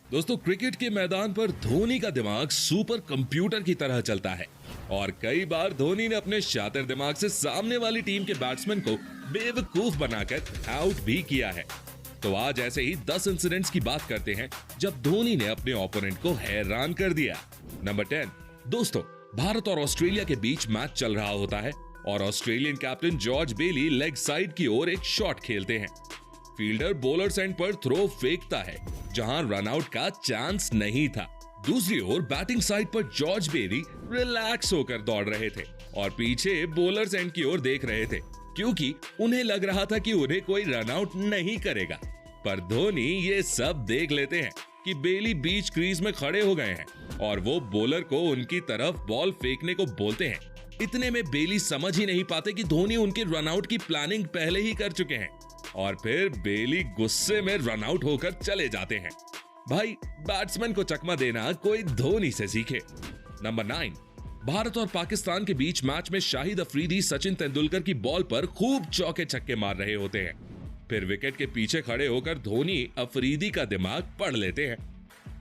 दोस्तों, क्रिकेट के मैदान पर धोनी का दिमाग सुपर कंप्यूटर की तरह चलता है और कई बार धोनी ने अपने शातिर दिमाग से सामने वाली टीम के बैट्समैन को बेवकूफ बनाकर आउट भी किया है। तो आज ऐसे ही 10 इंसिडेंट्स की बात करते हैं जब धोनी ने अपने ओपोनेंट को हैरान कर दिया। नंबर 10। दोस्तों, भारत और ऑस्ट्रेलिया के बीच मैच चल रहा होता है और ऑस्ट्रेलियन कैप्टन जॉर्ज बेली लेग साइड की ओर एक शॉट खेलते हैं। फील्डर बॉलर एंड पर थ्रो फेंकता है जहां रनआउट का चांस नहीं था। दूसरी ओर बैटिंग साइड पर जॉर्ज बेली रिलैक्स होकर दौड़ रहे थे और पीछे बॉलर्स एंड की ओर देख रहे थे क्योंकि उन्हें लग रहा था कि उन्हें कोई रनआउट नहीं करेगा। पर धोनी ये सब देख लेते हैं कि बेली बीच क्रीज में खड़े हो गए हैं और वो बॉलर को उनकी तरफ बॉल फेंकने को बोलते हैं। इतने में बेली समझ ही नहीं पाते कि धोनी उनके रनआउट की प्लानिंग पहले ही कर चुके हैं और फिर बेली गुस्से में रनआउट होकर चले जाते हैं। भाई, बैट्समैन को चकमा देना कोई धोनी से सीखे। नंबर 9। भारत और पाकिस्तान के बीच मैच में शाहिद अफरीदी सचिन तेंदुलकर की बॉल पर खूब चौके छक्के मार रहे होते हैं। फिर विकेट के पीछे खड़े होकर धोनी अफरीदी का दिमाग पढ़ लेते हैं।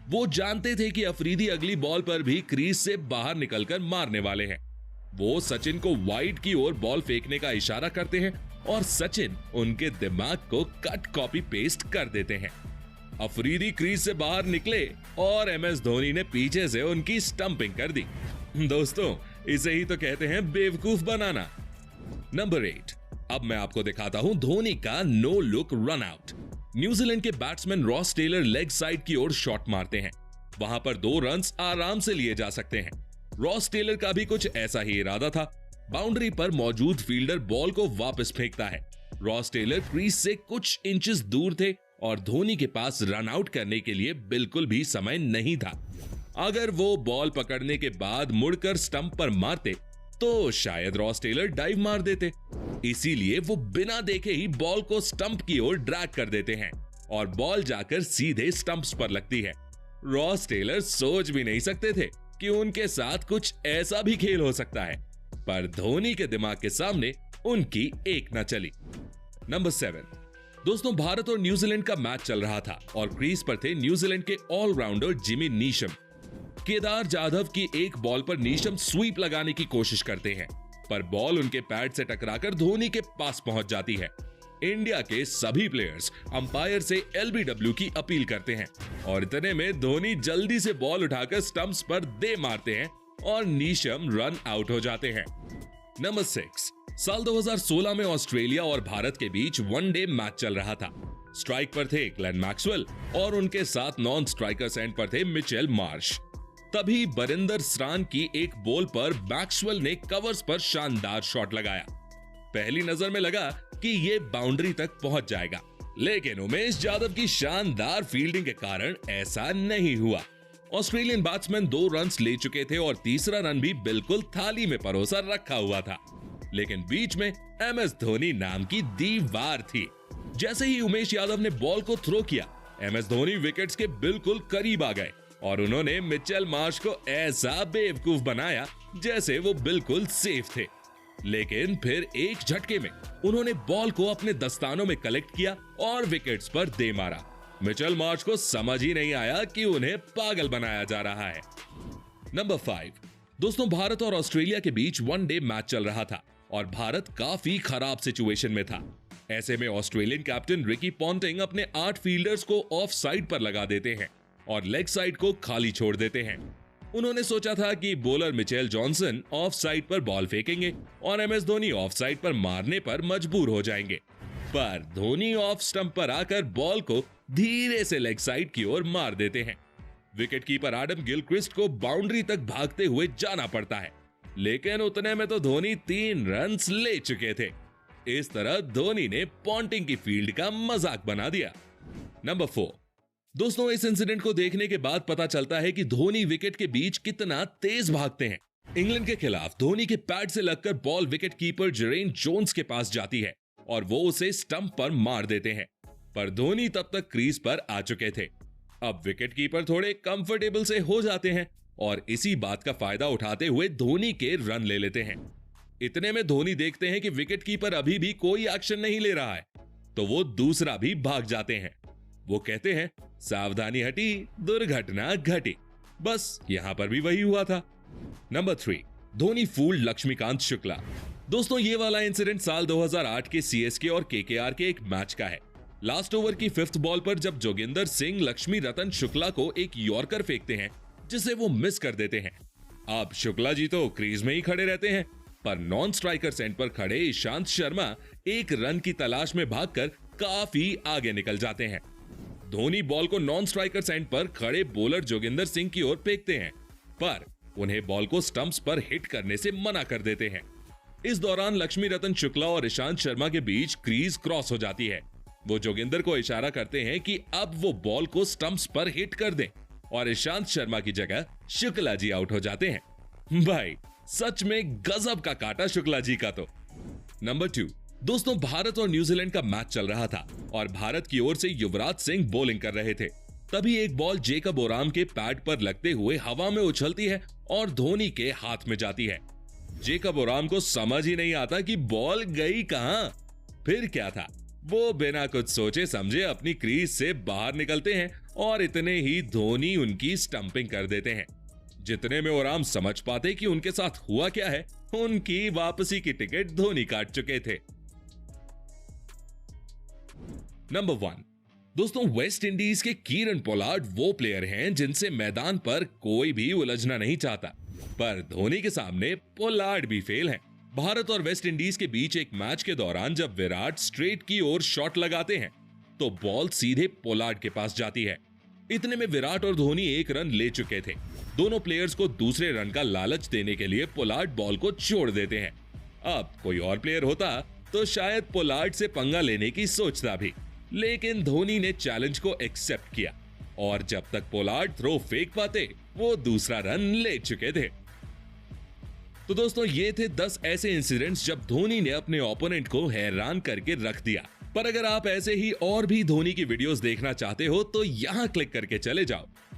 वो जानते थे कि अफरीदी अगली बॉल पर भी क्रीज से बाहर निकलकर मारने वाले हैं। वो सचिन को वाइड की ओर बॉल फेंकने का इशारा करते हैं और सचिन उनके दिमाग को कट कॉपी पेस्ट कर देते हैं। अफरीदी क्रीज से बाहर निकले और एमएस धोनी ने पीछे से उनकी स्टंपिंग कर दी। दोस्तों, इसे ही तो कहते हैं बेवकूफ बनाना। नंबर 8। अब मैं आपको दिखाता हूं धोनी का no look run out. New Zealand के batsman Ross Taylor leg side की ओर शॉट मारते हैं। वहां पर 2 रन्स आराम से लिए जा सकते हैं। रॉस टेलर का भी कुछ ऐसा ही इरादा था। बाउंड्री पर मौजूद फील्डर बॉल को वापस फेंकता है। रॉस टेलर क्रीज से कुछ इंचेस दूर थे और धोनी के पास रन आउट करने के लिए बिल्कुल भी समय नहीं था। अगर वो बॉल पकड़ने के बाद मुड़कर स्टंप पर मारते तो शायद रॉस टेलर डाइव मार देते। इसीलिए वो बिना देखे ही बॉल को स्टंप की ओर ड्रैग कर देते हैं और बॉल जाकर सीधे स्टंप्स पर लगती है। रॉस टेलर सोच भी नहीं सकते थे कि उनके साथ कुछ ऐसा भी खेल हो सकता है, पर धोनी के दिमाग के सामने उनकी एक न चली। नंबर 7। दोस्तों, भारत और न्यूजीलैंड का मैच चल रहा था और क्रीज पर थे न्यूजीलैंड के allrounder Jimmy Neesham. Kedar Jadhav की एक बॉल पर नीशम स्वीप लगाने की कोशिश करते हैं, पर बॉल उनके पैड से टकराकर धोनी के पास पहुंच जाती है। इंडिया के सभी प्लेयर्स अंपायर से एलबीडब्ल्यू की अपील करते हैं और इतने में धोनी जल्दी से बॉल उठाकर स्टंप्स पर दे मारते हैं और नीशम रन आउट हो जाते हैं। नंबर 6। साल 2016 में ऑस्ट्रेलिया और भारत के बीच वनडे मैच चल रहा था। स्ट्राइक पर थे ग्लेन मैक्सवेल और उनके साथ नॉन स्ट्राइकर एंड पर थे मिचेल मार्श। तभी बरिंदर सरान की एक बॉल पर मैक्सवेल ने कवर्स पर शानदार शॉट लगाया। पहली नजर में लगा कि ये बाउंड्री तक पहुंच जाएगा, लेकिन उमेश यादव की शानदार फील्डिंग के कारण ऐसा नहीं हुआ। ऑस्ट्रेलियन बैट्समैन 2 रन्स ले चुके थे और तीसरा रन भी बिल्कुल थाली में परोसा रखा हुआ था, लेकिन बीच में एमएस धोनी नाम की दीवार थी। जैसे ही उमेश यादव ने बॉल को थ्रो किया, एमएस धोनी विकेट्स के बिल्कुल करीब आ गए और उन्होंने मिचेल मार्श को ऐसा बेवकूफ बनाया जैसे वो बिल्कुल सेफ थे। लेकिन फिर एक झटके में उन्होंने बॉल को अपने दस्तानों में कलेक्ट किया और विकेट्स पर दे मारा। मिचेल मार्श को समझ ही नहीं आया कि उन्हें पागल बनाया जा रहा है। नंबर 5। दोस्तों, भारत और ऑस्ट्रेलिया के बीच वनडे मैच चल रहा था और भारत काफी खराब सिचुएशन में था। ऐसे में ऑस्ट्रेलियन कैप्टन रिकी पॉन्टिंग अपने 8 फील्डर्स को ऑफ साइड पर लगा देते हैं और लेग साइड को खाली छोड़ देते हैं। उन्होंने सोचा था कि bowler Mitchell Johnson of side पर बॉल फेंकेंगे और एमएस धोनी ऑफ साइड पर मारने पर मजबूर हो जाएंगे, पर धोनी ऑफ स्टंप पर आकर बॉल को धीरे से लेग साइड की ओर मार देते हैं। विकेट कीपर एडम गिलक्रिस्ट को बाउंड्री तक भागते हुए जाना पड़ता है, लेकिन उतने में तो धोनी 3 रन्स ले चुके थे। इस तरह धोनी ने पॉन्टिंग की फील्ड का मजाक बना दिया। नंबर 4। दोस्तों, इस इंसिडेंट को देखने के बाद पता चलता है कि धोनी विकेट के बीच कितना तेज भागते हैं। इंग्लैंड के खिलाफ धोनी के पैड से लगकर ball wicket keeper Jerin Jones के पास जाती है और वो उसे स्टंप पर मार देते हैं, पर धोनी तब तक क्रीज पर आ चुके थे। अब विकेट कीपर थोड़े कंफर्टेबल से हो जाते हैं और इसी बात का फायदा उठाते हुए धोनी के रन ले लेते हैं। इतने में धोनी देखते हैं कि विकेट कीपर अभी भी कोई एक्शन नहीं ले रहा है, तो वो दूसरा भी भाग जाते हैं। वो कहते हैं सावधानी हटी दुर्घटना घटी। बस यहां पर भी वही हुआ था। Number 3, Dhoni fooled Laxmikant Shukla. दोस्तों ये वाला इंसिडेंट साल 2008 के सीएसके और केकेआर के एक मैच का है। लास्ट ओवर की 5th बॉल पर जब जोगिंदर सिंह लक्ष्मी रतन शुक्ला को एक यॉर्कर फेंकते हैं जिसे वो मिस कर देते हैं। अब शुक्ला जी तो क्रीज में ही खड़े रहते हैं, पर नॉन स्ट्राइकर सेंट पर खड़े ईशांत शर्मा एक रन की तलाश में भागकर काफी आगे निकल जाते हैं। धोनी बॉल को नॉन स्ट्राइकर सेंट पर खड़े बॉलर जोगिंदर सिंह की ओर फेंकते हैं, पर उन्हें बॉल को स्टंप्स पर हिट करने से मना कर देते हैं। इस दौरान लक्ष्मी रतन शुक्ला और ईशांत शर्मा के बीच क्रीज क्रॉस हो जाती है। वो जोगिंदर को इशारा करते हैं कि अब वो बॉल को स्टंप्स पर हिट कर दें और ईशांत शर्मा की जगह शुक्ला जी आउट हो जाते हैं। भाई सच में गजब का काटा शुक्ला जी का तो। नंबर 2, दोस्तों भारत और न्यूजीलैंड का मैच चल रहा था और भारत की ओर से युवराज सिंह बॉलिंग कर रहे थे। तभी एक बॉल जेकब ओराम के पैड पर लगते हुए हवा में उछलती है और धोनी के हाथ में जाती है। जेकब ओराम को समझ ही नहीं आता कि बॉल गई कहां। फिर क्या था, वो बिना कुछ सोचे समझे अपनी क्रीज से बाहर निकलते हैं और इतने ही धोनी उनकी स्टंपिंग कर देते हैं। जितने में ओराम समझ पाते कि उनके साथ हुआ क्या है, उनकी वापसी की टिकट धोनी काट चुके थे। नंबर 1, दोस्तों वेस्ट इंडीज के कीरन पोलार्ड वो प्लेयर हैं जिनसे मैदान पर कोई भी उलझना नहीं चाहता, पर धोनी के सामने पोलार्ड भी फेल हैं। भारत और वेस्ट इंडीज के बीच एक मैच के दौरान जब विराट स्ट्रेट की ओर शॉट लगाते हैं तो बॉल सीधे पोलार्ड के पास जाती है। इतने में विराट और धोनी एक रन ले चुके थे। दोनों प्लेयर्स को दूसरे रन का लालच देने के लिए पोलार्ड बॉल को छोड़ देते हैं। अब कोई और प्लेयर होता तो शायद पोलार्ड से पंगा लेने की सोचता भी, लेकिन धोनी ने चैलेंज को एक्सेप्ट किया और जब तक पोलार्ड थ्रो फेंक पाते वो दूसरा रन ले चुके थे। तो दोस्तों ये थे 10 ऐसे इंसिडेंट्स जब धोनी ने अपने ओपोनेंट को हैरान करके रख दिया। पर अगर आप ऐसे ही और भी धोनी की वीडियोस देखना चाहते हो तो यहां क्लिक करके चले जाओ